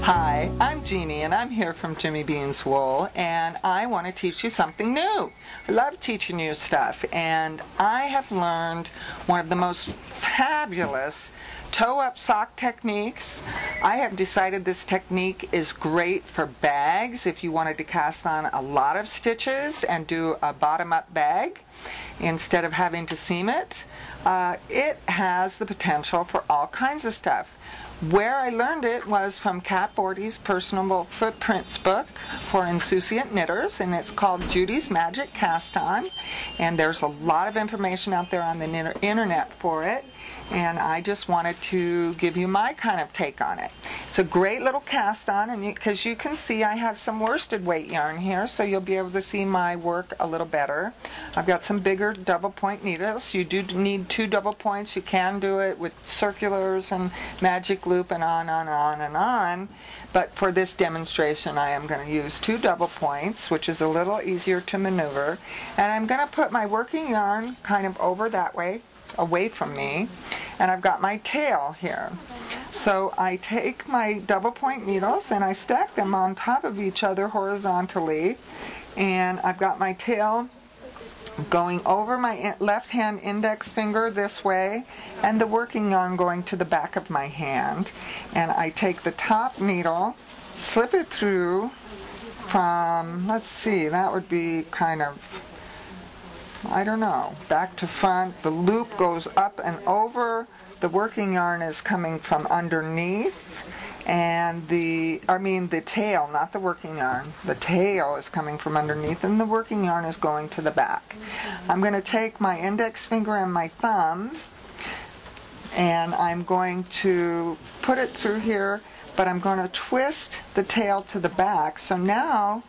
Hi, I'm Jeannie and I'm here from Jimmy Bean's Wool, and I want to teach you something new. I love teaching you stuff, and I have learned one of the most fabulous toe-up sock techniques. I have decided this technique is great for bags if you wanted to cast on a lot of stitches and do a bottom-up bag instead of having to seam it. It has the potential for all kinds of stuff. Where I learned it was from Kat Bordy's Personal Footprints book for insouciant knitters, and it's called Judy's Magic Cast On, and there's a lot of information out there on the internet for it, and I just wanted to give you my kind of take on it. It's a great little cast on, and because you can see I have some worsted weight yarn here, so you'll be able to see my work a little better. I've got some bigger double point needles. You do need 2 double points. You can do it with circulars and magic loop and on and on. But for this demonstration I am going to use 2 double points, which is a little easier to maneuver. And I'm going to put my working yarn kind of over that way, away from me, and I've got my tail here. So I take my double point needles and I stack them on top of each other horizontally, and I've got my tail going over my left hand index finger this way and the working yarn going to the back of my hand, and I take the top needle, slip it through from, let's see, that would be kind of, I don't know, back to front. The loop goes up and over. The working yarn is coming from underneath, and the tail, not the working yarn. The tail is coming from underneath, and the working yarn is going to the back. I'm going to take my index finger and my thumb, and I'm going to put it through here, but I'm going to twist the tail to the back. So now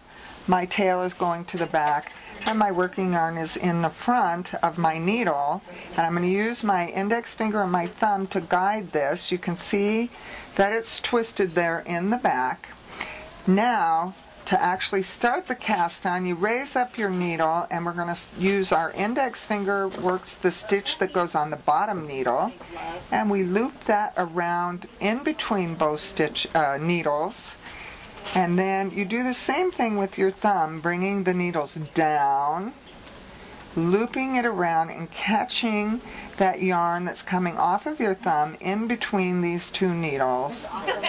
my tail is going to the back, and my working yarn is in the front of my needle, and I'm going to use my index finger and my thumb to guide this. You can see that it's twisted there in the back. Now, to actually start the cast on, you raise up your needle, and we're going to use our index finger works the stitch that goes on the bottom needle, and we loop that around in between both needles. And then you do the same thing with your thumb, bringing the needles down, looping it around and catching that yarn that's coming off of your thumb in between these 2 needles,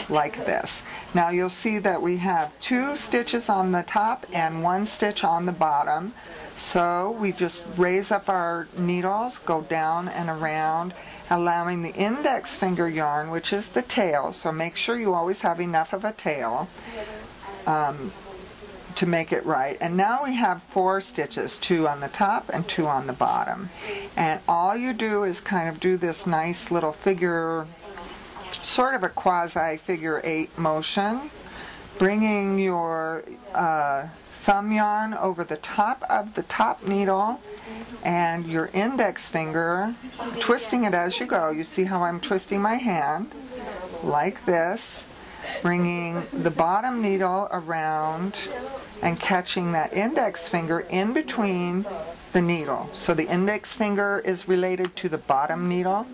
like this. Now you'll see that we have 2 stitches on the top and 1 stitch on the bottom. So we just raise up our needles, go down and around, allowing the index finger yarn, which is the tail, so make sure you always have enough of a tail to make it right. And now we have 4 stitches, 2 on the top and 2 on the bottom. And all you do is kind of do this nice little figure, sort of a quasi figure 8 motion, bringing your thumb yarn over the top of the top needle and your index finger, twisting it as you go. You see how I'm twisting my hand, like this, bringing the bottom needle around and catching that index finger in between the needle. So the index finger is related to the bottom needle,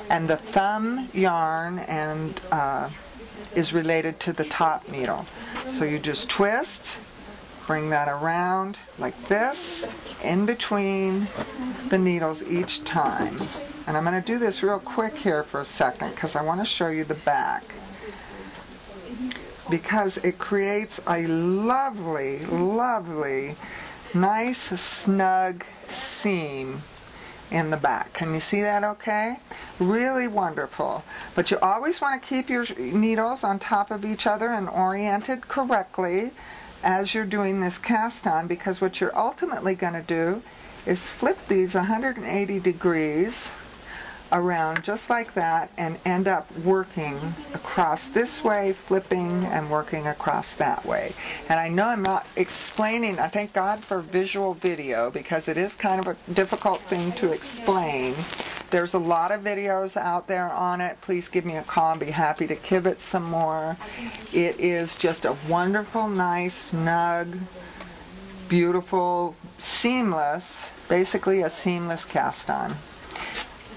and the thumb yarn and is related to the top needle. So you just twist, bring that around like this, in between the needles each time. And I'm going to do this real quick here for a second because I want to show you the back, because it creates a lovely, lovely, nice, snug seam in the back. Can you see that okay? Really wonderful. But you always want to keep your needles on top of each other and oriented correctly as you're doing this cast on, because what you're ultimately going to do is flip these 180 degrees around just like that and end up working across this way, flipping and working across that way. And I know I'm not explaining, I thank God for visual video, because it is kind of a difficult thing to explain. There's a lot of videos out there on it. Please give me a call. I'll be happy to kibitz some more. It is just a wonderful, nice, snug, beautiful, seamless, basically a seamless cast on.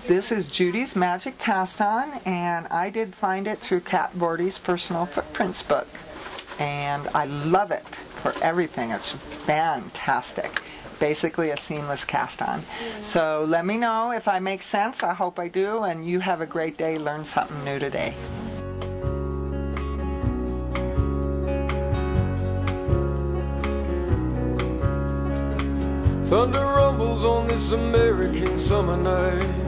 This is Judy's Magic Cast-On, and I did find it through Kat Bordy's Personal Footprints book. And I love it for everything. It's fantastic. Basically a seamless cast-on. So let me know if I make sense. I hope I do, and you have a great day. Learn something new today. Thunder rumbles on this American summer night.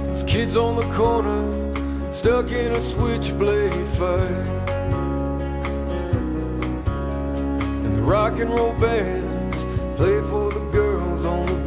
There's kids on the corner, stuck in a switchblade fight. And the rock and roll bands play for the girls on the